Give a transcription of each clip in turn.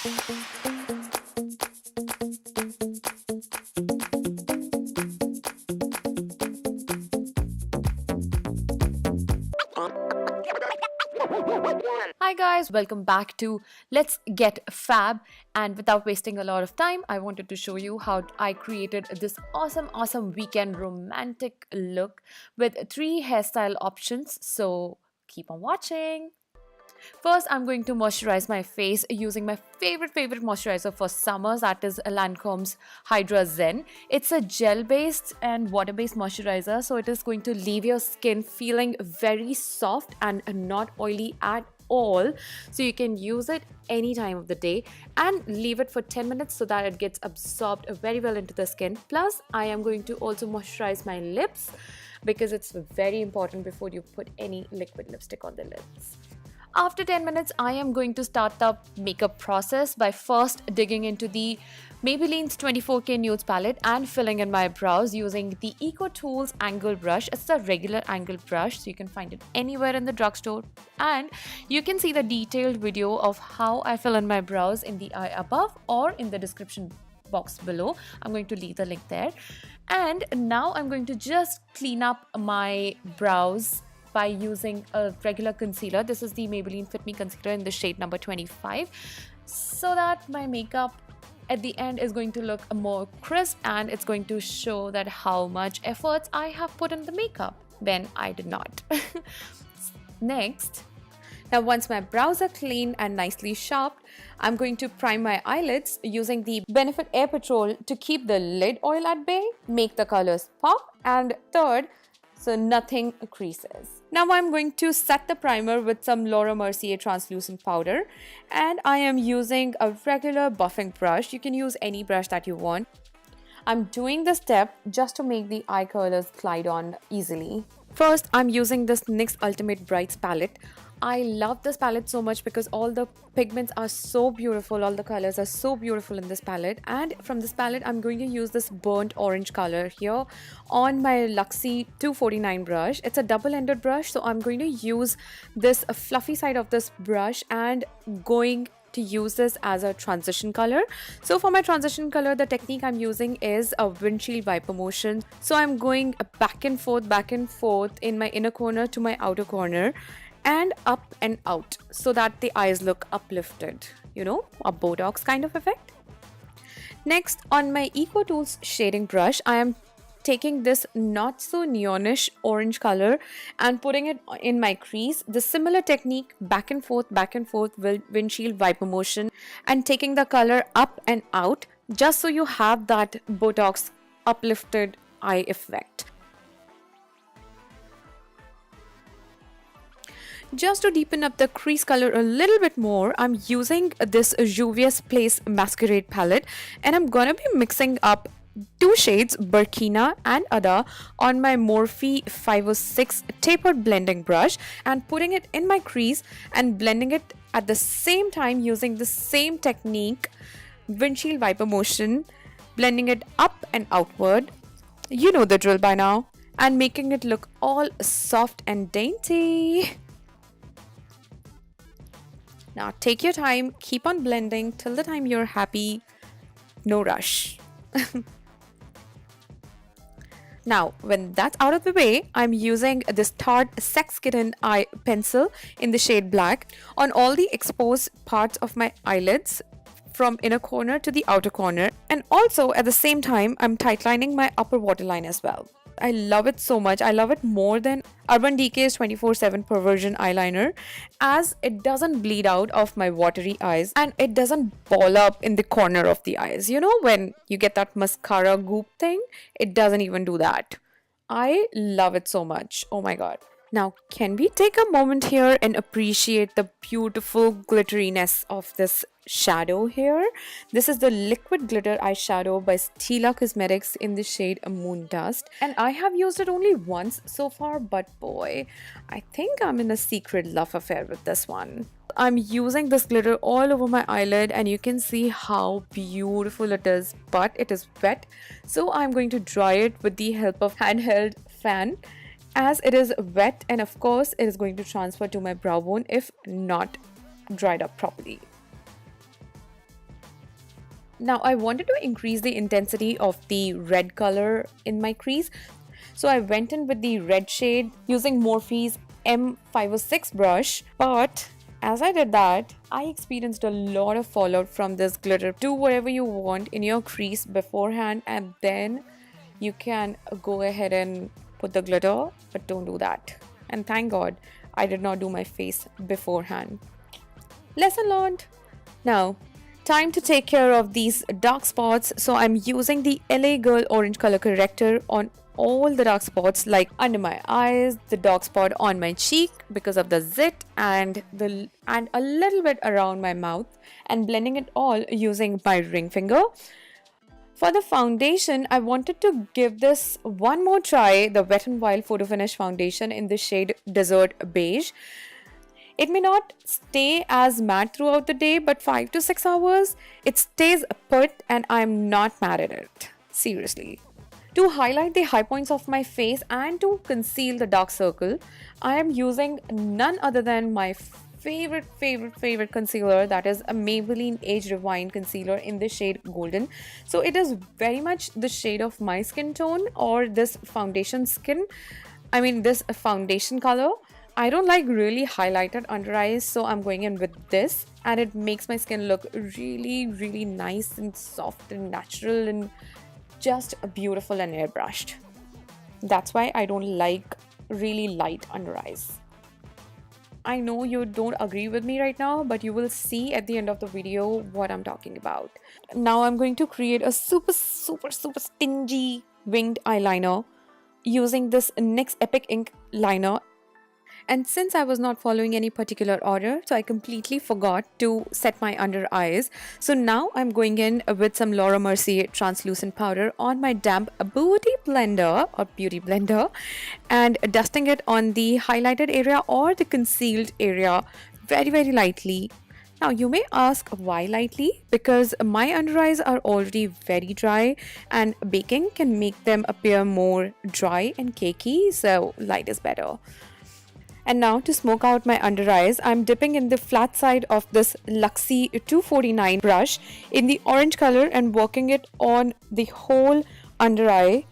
Hi guys, welcome back to Let's Get Fab. And without wasting a lot of time, I wanted to show you how I created this awesome weekend romantic look with 3 hairstyle options. So keep on watching. First, I'm going to moisturize my face using my favorite moisturizer for summers, that is Lancome's Hydra Zen. It's a gel-based and water-based moisturizer, so it is going to leave your skin feeling very soft and not oily at all. So you can use it any time of the day and leave it for 10 minutes so that it gets absorbed very well into the skin. Plus, I am going to also moisturize my lips because it's very important before you put any liquid lipstick on the lips. After 10 minutes, I am going to start the makeup process by first digging into the Maybelline's 24K Nudes palette and filling in my brows using the Eco Tools angle brush. It's a regular angle brush, so you can find it anywhere in the drugstore. And you can see the detailed video of how I fill in my brows in the eye above or in the description box below. I'm going to leave the link there. And now I'm going to just clean up my brows by using a regular concealer. This is the Maybelline Fit Me concealer in the shade number 25, so that my makeup at the end is going to look more crisp and it's going to show that how much efforts I have put in the makeup when I did not. Next, now once my brows are clean and nicely sharp, I'm going to prime my eyelids using the Benefit Air Patrol to keep the lid oil at bay, make the colors pop, and third, so nothing creases. Now I'm going to set the primer with some Laura Mercier translucent powder, and I am using a regular buffing brush. You can use any brush that you want. I'm doing this step just to make the eye colors glide on easily. First, I'm using this NYX Ultimate Brights palette. I love this palette so much because all the pigments are so beautiful, all the colors are so beautiful in this palette. And from this palette, I'm going to use this burnt orange color here on my Luxie 249 brush. It's a double-ended brush, so I'm going to use this fluffy side of this brush and going to use this as a transition color. So for my transition color, the technique I'm using is a windshield wiper motion. So I'm going back and forth in my inner corner to my outer corner, and up and out, so that the eyes look uplifted, you know, a Botox kind of effect. Next, on my Eco Tools shading brush, I am taking this not so neonish orange color and putting it in my crease. The similar technique, back and forth windshield wiper motion, and taking the color up and out just so you have that Botox uplifted eye effect. Just to deepen up the crease color a little bit more, I'm using this Juvia's Place Masquerade palette, and I'm gonna be mixing up 2 shades, Burkina and Ada, on my Morphe 506 tapered blending brush and putting it in my crease and blending it at the same time using the same technique, windshield wiper motion, blending it up and outward. You know the drill by now. And making it look all soft and dainty. Now take your time, keep on blending till the time you're happy, no rush. Now, when that's out of the way, I'm using this Tarte Sex Kitten eye pencil in the shade black on all the exposed parts of my eyelids from inner corner to the outer corner, and also at the same time, I'm tightlining my upper waterline as well. I love it so much. I love it more than Urban Decay's 24/7 Perversion eyeliner, as it doesn't bleed out of my watery eyes and it doesn't ball up in the corner of the eyes. You know, when you get that mascara goop thing, it doesn't even do that. I love it so much. Oh my god. Now, can we take a moment here and appreciate the beautiful glitteriness of this shadow here? This is the liquid glitter eyeshadow by Stila Cosmetics in the shade Moon Dust. And I have used it only once so far, but boy, I think I'm in a secret love affair with this one. I'm using this glitter all over my eyelid and you can see how beautiful it is, but it is wet. So I'm going to dry it with the help of handheld fan, as it is wet, and of course it is going to transfer to my brow bone if not dried up properly. Now I wanted to increase the intensity of the red color in my crease. So I went in with the red shade using Morphe's M506 brush. But as I did that, I experienced a lot of fallout from this glitter. Do whatever you want in your crease beforehand, and then you can go ahead and put the glitter, but don't do that. And thank God I did not do my face beforehand. Lesson learned. Now, time to take care of these dark spots. So I'm using the LA Girl orange color corrector on all the dark spots, like under my eyes, the dark spot on my cheek because of the zit, and a little bit around my mouth, and blending it all using my ring finger. For the foundation, I wanted to give this one more try, the Wet n Wild Photo Finish foundation in the shade Desert Beige. It may not stay as matte throughout the day, but 5 to 6 hours, it stays put, and I'm not mad at it. Seriously. To highlight the high points of my face and to conceal the dark circle, I am using none other than my favorite concealer, that is a Maybelline Age Rewind concealer in the shade Golden. So it is very much the shade of my skin tone, or this foundation color. I don't like really highlighted under eyes, so I'm going in with this, and it makes my skin look really nice and soft and natural and just beautiful and airbrushed. That's why I don't like really light under eyes. I know you don't agree with me right now, but you will see at the end of the video what I'm talking about. Now I'm going to create a super stingy winged eyeliner using this NYX Epic Ink liner. And since I was not following any particular order, so I completely forgot to set my under eyes. So now I'm going in with some Laura Mercier translucent powder on my damp beauty blender and dusting it on the highlighted area or the concealed area very lightly. Now you may ask why lightly? Because my under eyes are already very dry, and baking can make them appear more dry and cakey, so light is better. And now to smoke out my under eyes, I'm dipping in the flat side of this Luxie 249 brush in the orange color and working it on the whole under eye,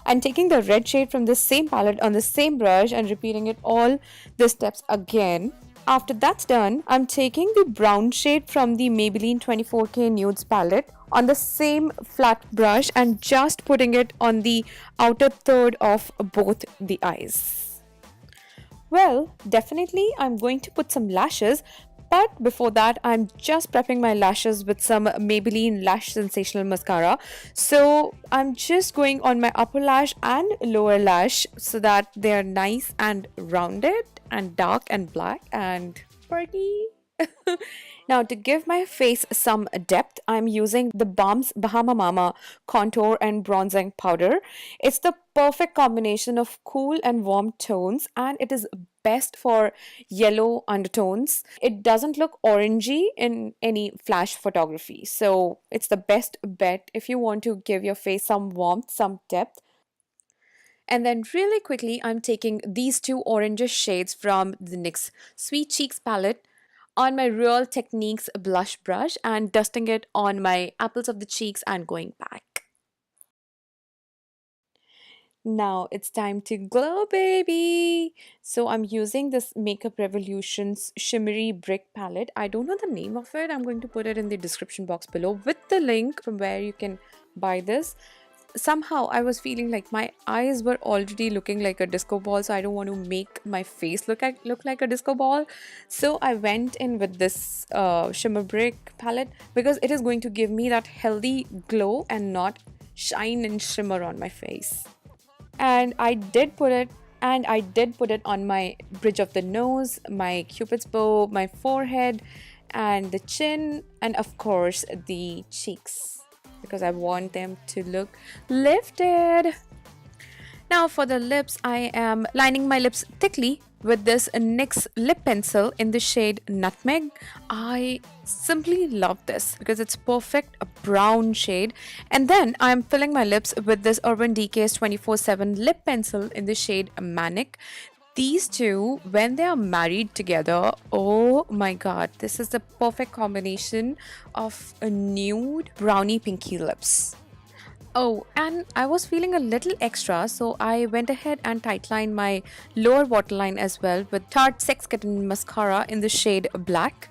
and taking the red shade from the same palette on the same brush and repeating it all the steps again. After that's done, I'm taking the brown shade from the Maybelline 24K Nudes palette on the same flat brush and just putting it on the outer third of both the eyes. Well, definitely I'm going to put some lashes, but before that I'm just prepping my lashes with some Maybelline Lash Sensational Mascara. So I'm just going on my upper lash and lower lash so that they're nice and rounded and dark and black and pretty. Now to give my face some depth, I'm using the Balm's Bahama Mama contour and bronzing powder. It's the perfect combination of cool and warm tones, and it is best for yellow undertones. It doesn't look orangey in any flash photography, so it's the best bet if you want to give your face some warmth, some depth. And then really quickly, I'm taking these two orange shades from the NYX Sweet Cheeks palette on my Real Techniques blush brush and dusting it on my apples of the cheeks and going back. Now it's time to glow, baby! So I'm using this Makeup Revolution's Shimmery Brick palette. I don't know the name of it. I'm going to put it in the description box below with the link from where you can buy this. Somehow I was feeling like my eyes were already looking like a disco ball, so I don't want to make my face look like a disco ball. So I went in with this Shimmer Brick palette because it is going to give me that healthy glow and not shine and shimmer on my face. And I did put it on my bridge of the nose, my cupid's bow, my forehead, and the chin, and of course the cheeks, because I want them to look lifted. Now for the lips, I am lining my lips thickly with this NYX lip pencil in the shade Nutmeg. I simply love this because it's perfect, a brown shade. And then I'm filling my lips with this Urban Decay's 24/7 lip pencil in the shade Manic. These two, when they are married together, oh my god, this is the perfect combination of a nude brownie pinky lips. Oh, and I was feeling a little extra, so I went ahead and tightlined my lower waterline as well with Tarte Sex Kitten mascara in the shade black.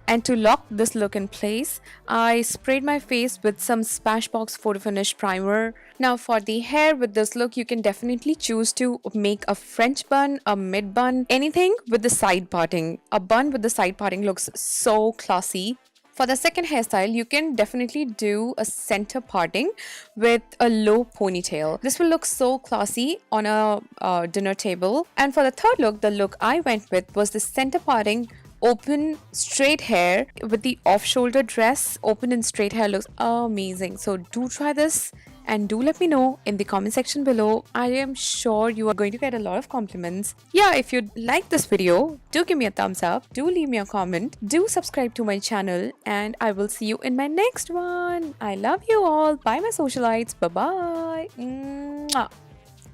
And to lock this look in place, I sprayed my face with some Smashbox Photo Finish primer. Now for the hair with this look, you can definitely choose to make a French bun, a mid bun, anything with the side parting. A bun with the side parting looks so classy. For the second hairstyle, you can definitely do a center parting with a low ponytail. This will look so classy on a dinner table. And for the third look, the look I went with was the center parting open straight hair with the off-shoulder dress. Open and straight hair looks amazing. So do try this and do let me know in the comment section below. I am sure you are going to get a lot of compliments. Yeah, if you like this video, do give me a thumbs up, do leave me a comment, do subscribe to my channel, and I will see you in my next one. I love you all. Bye my socialites. Bye bye. Mwah.